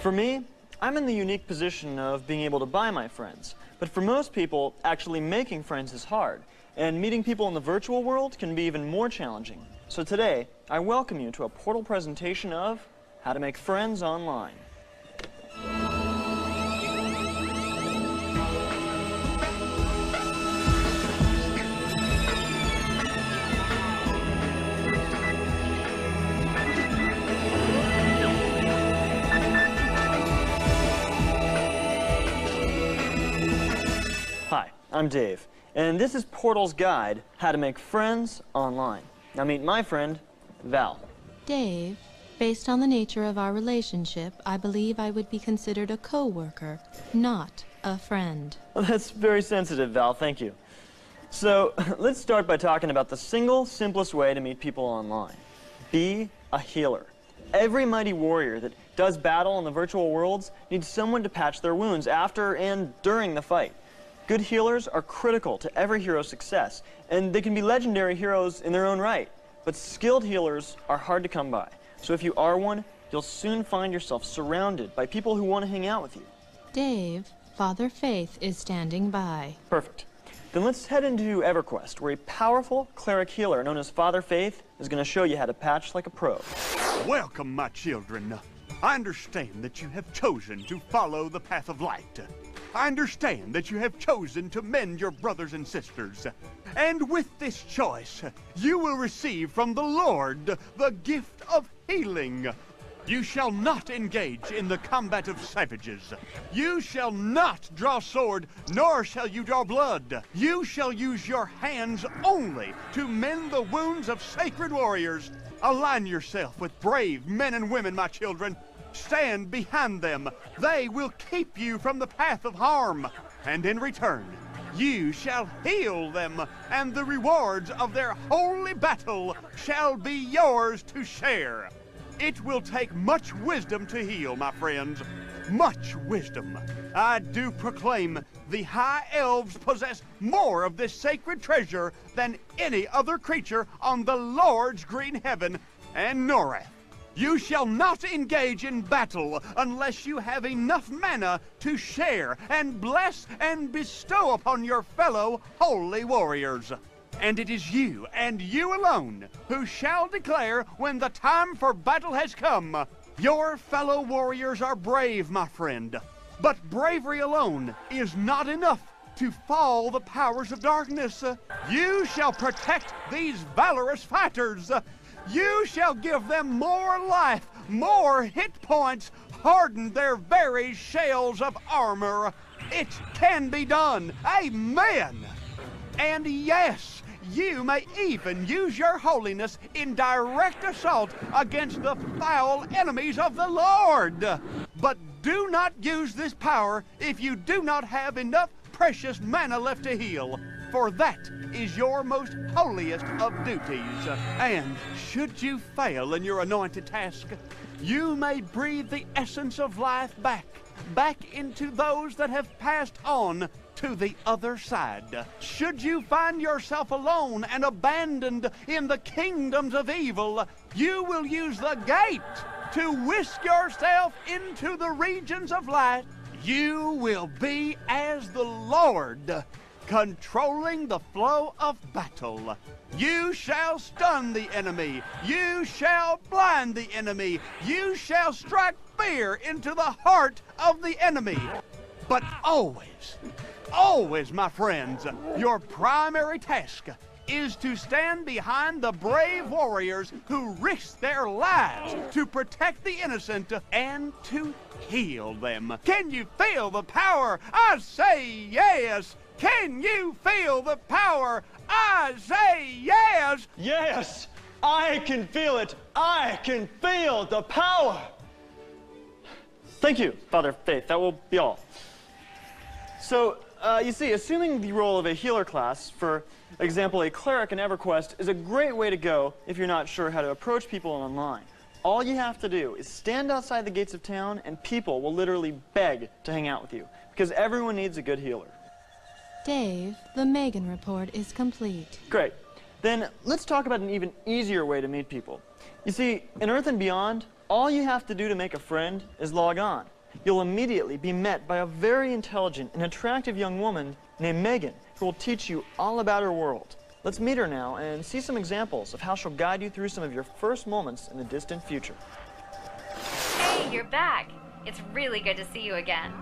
For me, I'm in the unique position of being able to buy my friends. But for most people, actually making friends is hard. And meeting people in the virtual world can be even more challenging. So today, I welcome you to a Portal presentation of how to make friends online. Hi, I'm Dave, and this is Portal's guide, How to Make Friends Online. Now meet my friend, Val. Dave, based on the nature of our relationship, I believe I would be considered a co-worker, not a friend. Well, that's very sensitive, Val, thank you. So, let's start by talking about the single, simplest way to meet people online. Be a healer. Every mighty warrior that does battle in the virtual worlds needs someone to patch their wounds after and during the fight. Good healers are critical to every hero's success, and they can be legendary heroes in their own right. But skilled healers are hard to come by. So if you are one, you'll soon find yourself surrounded by people who want to hang out with you. Dave, Father Faith is standing by. Perfect. Then let's head into EverQuest, where a powerful cleric healer known as Father Faith is going to show you how to patch like a pro. Welcome, my children. I understand that you have chosen to follow the path of light. I understand that you have chosen to mend your brothers and sisters. And with this choice, you will receive from the Lord the gift of healing. You shall not engage in the combat of savages. You shall not draw sword, nor shall you draw blood. You shall use your hands only to mend the wounds of sacred warriors. Align yourself with brave men and women, my children. Stand behind them. They will keep you from the path of harm. And in return, you shall heal them, and the rewards of their holy battle shall be yours to share. It will take much wisdom to heal, my friends. Much wisdom. I do proclaim the High Elves possess more of this sacred treasure than any other creature on the Lord's green heaven and Norath. You shall not engage in battle unless you have enough mana to share and bless and bestow upon your fellow holy warriors. And it is you and you alone who shall declare when the time for battle has come. Your fellow warriors are brave, my friend, but bravery alone is not enough to fall the powers of darkness. You shall protect these valorous fighters. You shall give them more life, more hit points, harden their very shells of armor. It can be done. Amen. And yes, you may even use your holiness in direct assault against the foul enemies of the Lord. But do not use this power if you do not have enough precious mana left to heal, for that is your most holiest of duties. And should you fail in your anointed task, you may breathe the essence of life back into those that have passed on to the other side. Should you find yourself alone and abandoned in the kingdoms of evil, you will use the gate to whisk yourself into the regions of light. You will be as the Lord, controlling the flow of battle. You shall stun the enemy. You shall blind the enemy. You shall strike fear into the heart of the enemy. But always, my friends, your primary task is to stand behind the brave warriors who risk their lives to protect the innocent and to heal them. Can you feel the power? I say yes. Can you feel the power? I say yes. Yes, I can feel it. I can feel the power. Thank you, Father Faith. That will be all. So, you see, assuming the role of a healer class, for example, a cleric in EverQuest, is a great way to go if you're not sure how to approach people online. All you have to do is stand outside the gates of town, and people will literally beg to hang out with you, because everyone needs a good healer. Dave, the Megan report is complete. Great. Then let's talk about an even easier way to meet people. You see, in Earth and Beyond, all you have to do to make a friend is log on. You'll immediately be met by a very intelligent and attractive young woman named Megan, who will teach you all about her world. Let's meet her now and see some examples of how she'll guide you through some of your first moments in the distant future. Hey, you're back. It's really good to see you again.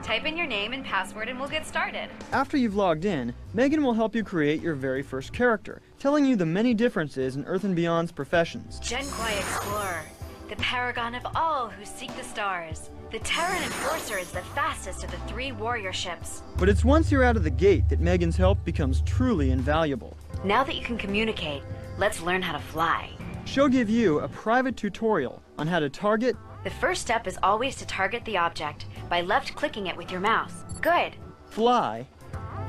Type in your name and password and we'll get started. After you've logged in, Megan will help you create your very first character, telling you the many differences in Earth and Beyond's professions. Genquai Explorer, the paragon of all who seek the stars. The Terran Enforcer is the fastest of the 3 warrior ships. But it's once you're out of the gate that Megan's help becomes truly invaluable. Now that you can communicate, let's learn how to fly. She'll give you a private tutorial on how to target. The first step is always to target the object by left-clicking it with your mouse. Good. Fly.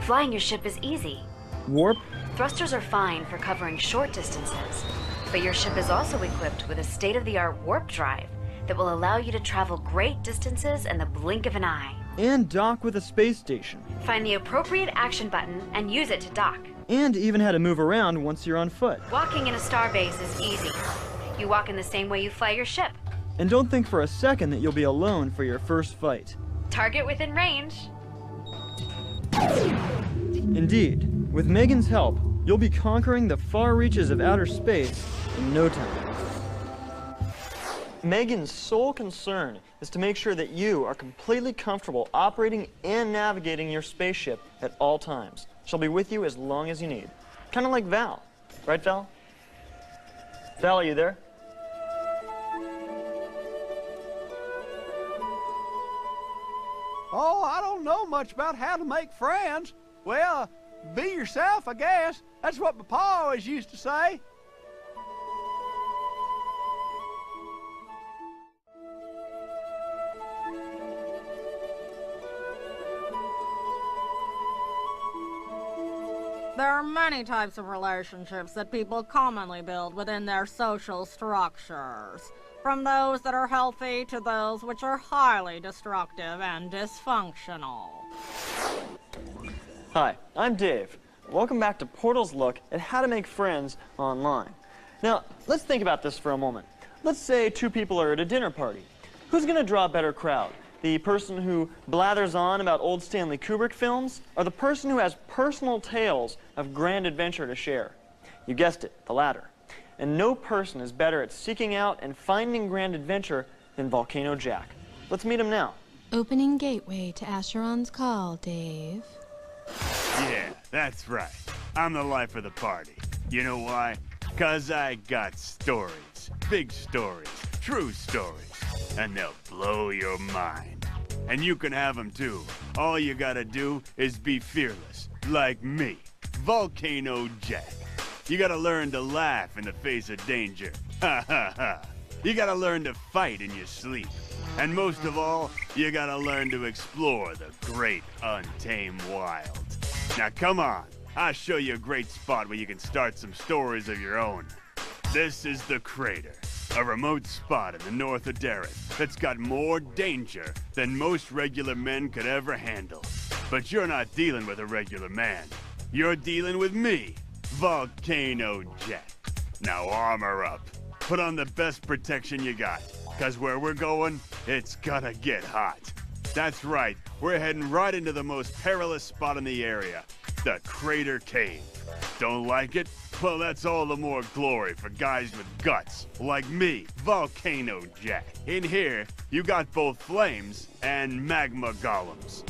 Flying your ship is easy. Warp. Thrusters are fine for covering short distances, but your ship is also equipped with a state-of-the-art warp drive that will allow you to travel great distances in the blink of an eye. And dock with a space station. Find the appropriate action button and use it to dock. And even how to move around once you're on foot. Walking in a starbase is easy. You walk in the same way you fly your ship. And don't think for a second that you'll be alone for your first fight. Target within range. Indeed, with Megan's help, you'll be conquering the far reaches of outer space in no time. Megan's sole concern is to make sure that you are completely comfortable operating and navigating your spaceship at all times. She'll be with you as long as you need. Kind of like Val. Right, Val? Val, are you there? Oh, I don't know much about how to make friends. Well, be yourself, I guess. That's what my pa always used to say. There are many types of relationships that people commonly build within their social structures, from those that are healthy to those which are highly destructive and dysfunctional. Hi, I'm Dave. Welcome back to Portal's look at how to make friends online. Now, let's think about this for a moment. Let's say 2 people are at a dinner party. Who's going to draw a better crowd? The person who blathers on about old Stanley Kubrick films, or the person who has personal tales of grand adventure to share? You guessed it, the latter. And no person is better at seeking out and finding grand adventure than Volcano Jack. Let's meet him now. Opening gateway to Asheron's call, Dave. Yeah, that's right. I'm the life of the party. You know why? 'Cause I got stories. Big stories. True stories. And they'll blow your mind. And you can have them too. All you gotta do is be fearless. Like me. Volcano Jack. You gotta learn to laugh in the face of danger. Ha ha ha. You gotta learn to fight in your sleep. And most of all, you gotta learn to explore the great untamed wild. Now come on, I'll show you a great spot where you can start some stories of your own. This is the Crater, a remote spot in the north of Dareth that's got more danger than most regular men could ever handle. But you're not dealing with a regular man. You're dealing with me, Volcano Jack. Now armor up. Put on the best protection you got, 'cause where we're going, it's gonna get hot. That's right, we're heading right into the most perilous spot in the area, the Crater Cave. Don't like it? Well, that's all the more glory for guys with guts, like me, Volcano Jack. In here, you got both flames and magma golems.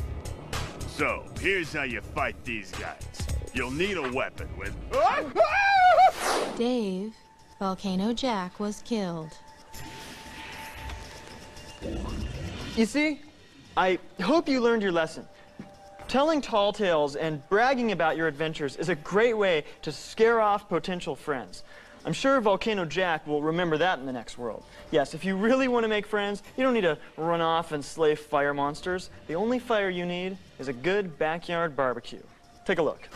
So, here's how you fight these guys. You'll need a weapon with... Dave, Volcano Jack was killed. You see, I hope you learned your lesson. Telling tall tales and bragging about your adventures is a great way to scare off potential friends. I'm sure Volcano Jack will remember that in the next world. Yes, if you really want to make friends, you don't need to run off and slay fire monsters. The only fire you need is a good backyard barbecue. Take a look.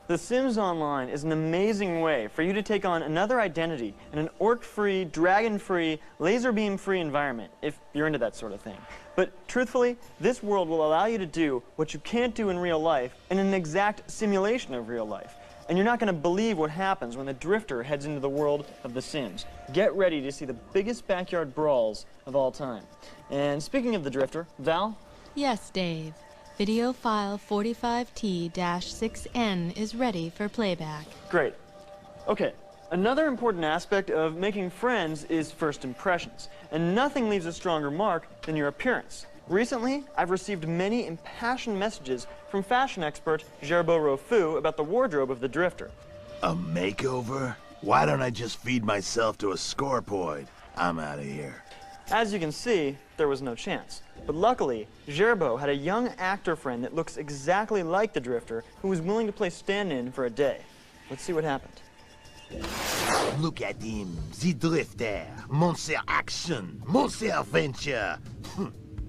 The Sims Online is an amazing way for you to take on another identity in an orc-free, dragon-free, laser beam-free environment, if you're into that sort of thing. But truthfully, this world will allow you to do what you can't do in real life in an exact simulation of real life. And you're not going to believe what happens when the Drifter heads into the world of The Sims. Get ready to see the biggest backyard brawls of all time. And speaking of the Drifter, Val? Yes, Dave. Video file 45T-6N is ready for playback. Great. Okay, another important aspect of making friends is first impressions, and nothing leaves a stronger mark than your appearance. Recently, I've received many impassioned messages from fashion expert Gerbo Rofu about the wardrobe of the Drifter. A makeover? Why don't I just feed myself to a scorpoid? I'm out of here. As you can see, there was no chance. But luckily, Gerbo had a young actor friend that looks exactly like the Drifter who was willing to play stand-in for a day. Let's see what happened. Look at him, the Drifter. Monster action, monster adventure.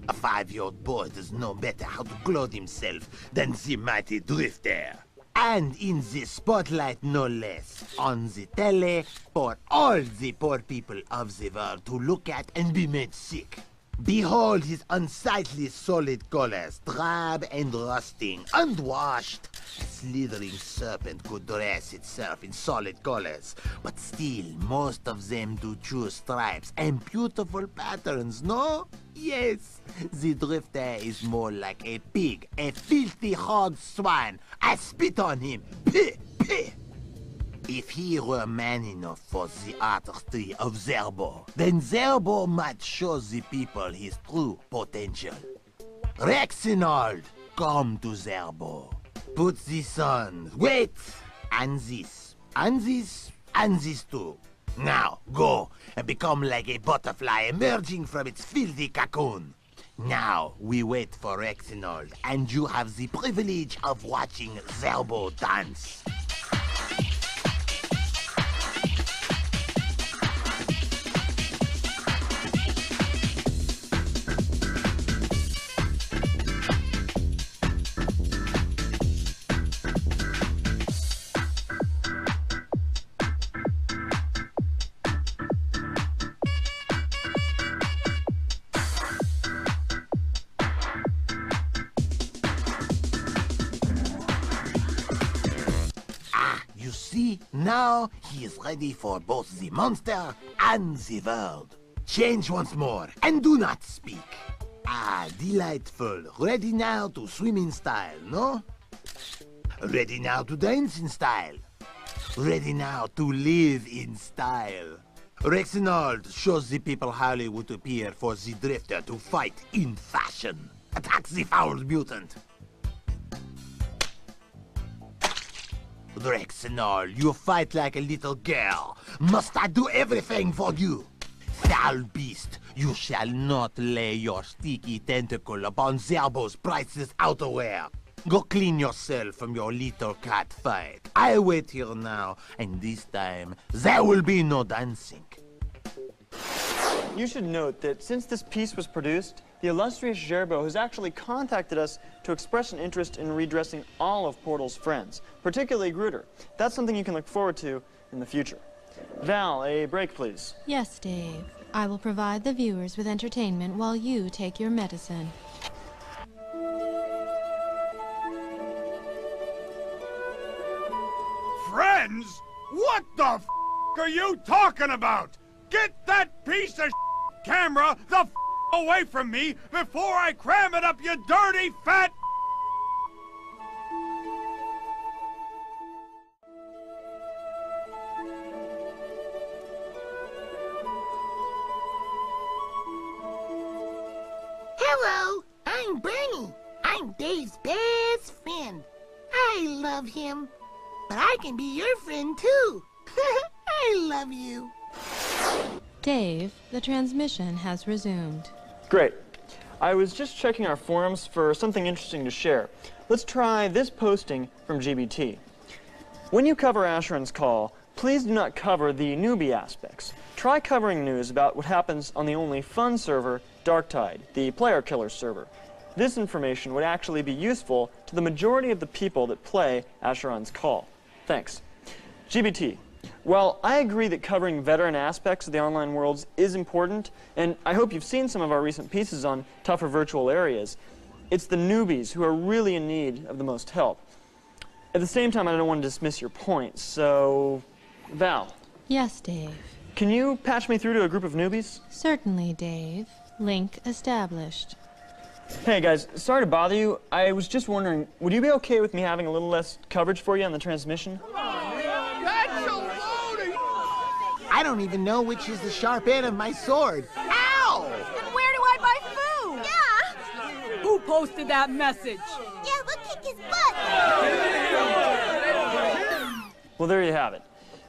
A 5-year-old boy does know better how to clothe himself than the mighty Drifter. And in the spotlight, no less. On the tele, for all the poor people of the world to look at and be made sick. Behold his unsightly solid colors, drab and rusting, unwashed. A slithering serpent could dress itself in solid colors, but still most of them do choose stripes and beautiful patterns, no? Yes, the Drifter is more like a pig, a filthy hog swine. I spit on him. Pih, pih. If he were man enough for the artistry of Zerbo, then Zerbo might show the people his true potential. Rexinold, come to Zerbo. Put this on. Wait! And this. And this. And this too. Now, go and become like a butterfly emerging from its filthy cocoon. Now, we wait for Rexinold, and you have the privilege of watching Zerbo dance. You see, now he is ready for both the monster and the world. Change once more, and do not speak. Ah, delightful. Ready now to swim in style, no? Ready now to dance in style. Ready now to live in style. Rexinold shows the people how they would appear for the Drifter to fight in fashion. Attack the foul mutant. Rexinold, you fight like a little girl. Must I do everything for you? Foul beast, you shall not lay your sticky tentacle upon Zerbo's priceless outerwear. Go clean yourself from your little cat fight. I wait here now, and this time, there will be no dancing. You should note that since this piece was produced, the illustrious Gerbo has actually contacted us to express an interest in redressing all of Portal's friends, particularly Gruder. That's something you can look forward to in the future. Val, a break, please. Yes, Dave. I will provide the viewers with entertainment while you take your medicine. Friends? What the f are you talking about? Get that piece of camera the f away from me before I cram it up your dirty fat. Hello, I'm Bernie. I'm Dave's best friend. I love him. But I can be your friend too. I love you. Dave, the transmission has resumed. Great. I was just checking our forums for something interesting to share. Let's try this posting from GBT. When you cover Asheron's Call, please do not cover the newbie aspects. Try covering news about what happens on the only fun server, Darktide, the player killer server. this information would actually be useful to the majority of the people that play Asheron's Call. Thanks. GBT. Well, I agree that covering veteran aspects of the online worlds is important, and I hope you've seen some of our recent pieces on tougher virtual areas. It's the newbies who are really in need of the most help. At the same time, I don't want to dismiss your point, so... Val. Yes, Dave. Can you patch me through to a group of newbies? Certainly, Dave. Link established. Hey guys, sorry to bother you. I was just wondering, would you be okay with me having a little less coverage for you on the transmission? I don't even know which is the sharp end of my sword. Ow! Then where do I buy food? Yeah! Who posted that message? Yeah, we'll kick his butt! Well, there you have it.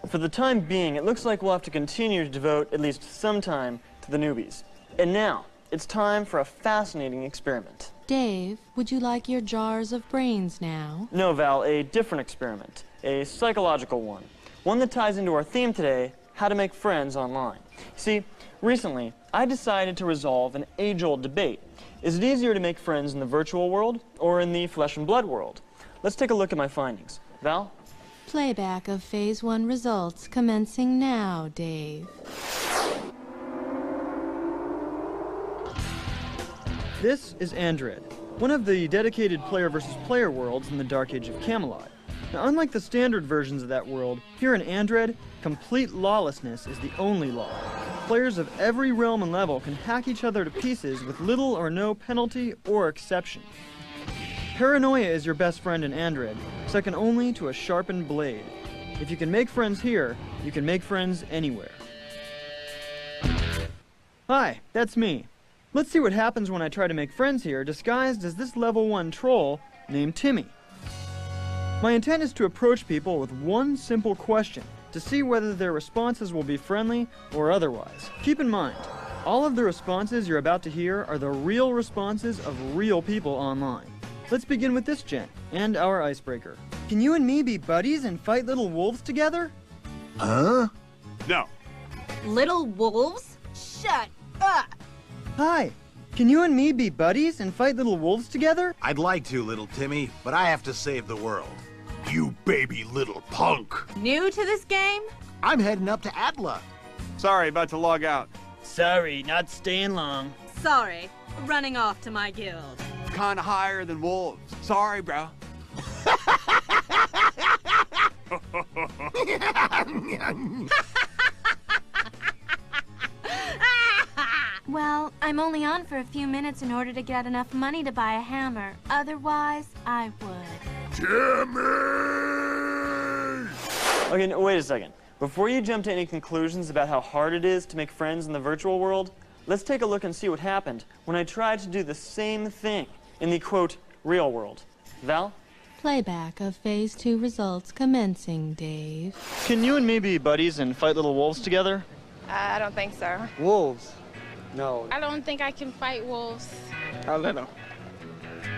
For the time being, it looks like we'll have to continue to devote at least some time to the newbies. And now, it's time for a fascinating experiment. Dave, would you like your jars of brains now? No, Val, a different experiment. A psychological one. One that ties into our theme today, how to make friends online. See, recently, I decided to resolve an age-old debate. Is it easier to make friends in the virtual world or in the flesh and blood world? Let's take a look at my findings. Val? Playback of Phase 1 results commencing now, Dave. This is Andred, one of the dedicated player versus player worlds in the Dark Age of Camelot. Now, unlike the standard versions of that world, here in Andred, complete lawlessness is the only law. Players of every realm and level can hack each other to pieces with little or no penalty or exception. Paranoia is your best friend in Andred, second only to a sharpened blade. If you can make friends here, you can make friends anywhere. Hi, that's me. Let's see what happens when I try to make friends here, disguised as this level 1 troll named Timmy. My intent is to approach people with one simple question, to see whether their responses will be friendly or otherwise. Keep in mind, all of the responses you're about to hear are the real responses of real people online. Let's begin with this gent, and our icebreaker. Can you and me be buddies and fight little wolves together? Huh? No. Little wolves? Shut up! Hi, can you and me be buddies and fight little wolves together? I'd like to, little Timmy, but I have to save the world. You baby little punk. New to this game? I'm heading up to Atla. Sorry, about to log out. Sorry, not staying long. Sorry, running off to my guild. Kinda higher than wolves. Sorry, bro. Well, I'm only on for a few minutes in order to get enough money to buy a hammer. Otherwise, I would. Timmy! Okay, no, wait a second. Before you jump to any conclusions about how hard it is to make friends in the virtual world, let's take a look and see what happened when I tried to do the same thing in the, quote, real world. Val? Playback of Phase 2 results commencing, Dave. Can you and me be buddies and fight little wolves together? I don't think so. Wolves? No. I don't think I can fight wolves. How little?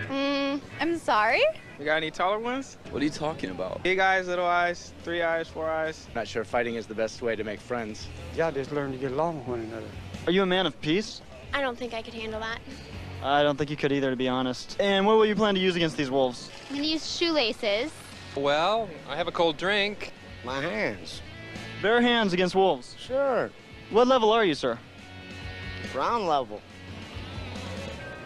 I'm sorry? You got any taller ones? What are you talking about? Big eyes, little eyes, 3 eyes, 4 eyes. Not sure fighting is the best way to make friends. Y'all just learn to get along with one another. Are you a man of peace? I don't think I could handle that. I don't think you could either, to be honest. And what will you plan to use against these wolves? I'm gonna use shoelaces. Well, I have a cold drink. My hands. Bare hands against wolves. Sure. What level are you, sir? Ground level.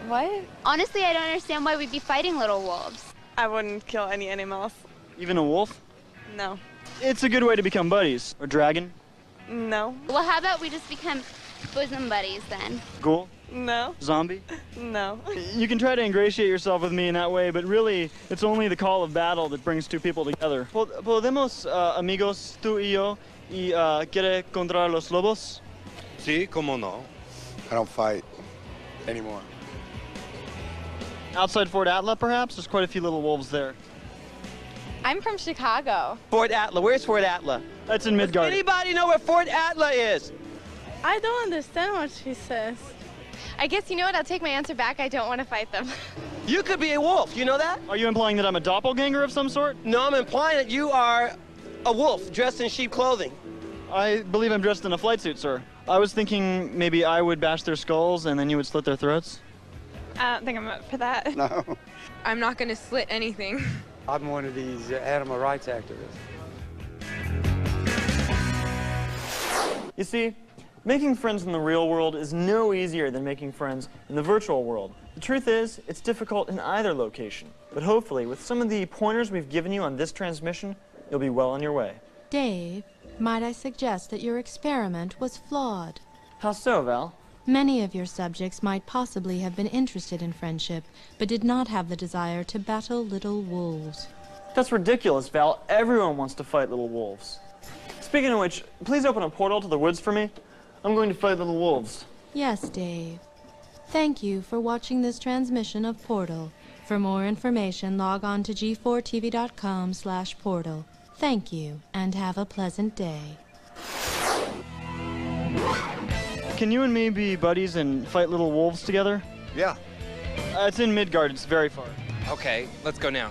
What? Honestly, I don't understand why we'd be fighting little wolves. I wouldn't kill any animals. Even a wolf? No. It's a good way to become buddies. Or dragon? No. Well, how about we just become bosom buddies then? Ghoul? No. Zombie? No. You can try to ingratiate yourself with me in that way, but really, it's only the call of battle that brings two people together. ¿Podemos, amigos, tú y yo, y quiere contra los lobos? Sí, cómo no. I don't fight anymore. Outside Fort Atla, perhaps? There's quite a few little wolves there. I'm from Chicago. Fort Atla. Where's Fort Atla? That's in Midgard. Does anybody know where Fort Atla is? I don't understand what she says. I guess you know what? I'll take my answer back. I don't want to fight them. You could be a wolf. You know that? Are you implying that I'm a doppelganger of some sort? No, I'm implying that you are a wolf dressed in sheep clothing. I believe I'm dressed in a flight suit, sir. I was thinking maybe I would bash their skulls and then you would slit their throats. I don't think I'm up for that. No. I'm not going to slit anything. I'm one of these animal rights activists. You see, making friends in the real world is no easier than making friends in the virtual world. The truth is, it's difficult in either location. But hopefully, with some of the pointers we've given you on this transmission, you'll be well on your way. Dave, might I suggest that your experiment was flawed? How so, Val? Many of your subjects might possibly have been interested in friendship, but did not have the desire to battle little wolves. That's ridiculous, Val. Everyone wants to fight little wolves. Speaking of which, please open a portal to the woods for me. I'm going to fight little wolves. Yes, Dave. Thank you for watching this transmission of Portal. For more information, log on to g4tv.com/portal. Thank you, and have a pleasant day. Can you and me be buddies and fight little wolves together? Yeah. It's in Midgard. It's very far. Okay, let's go now.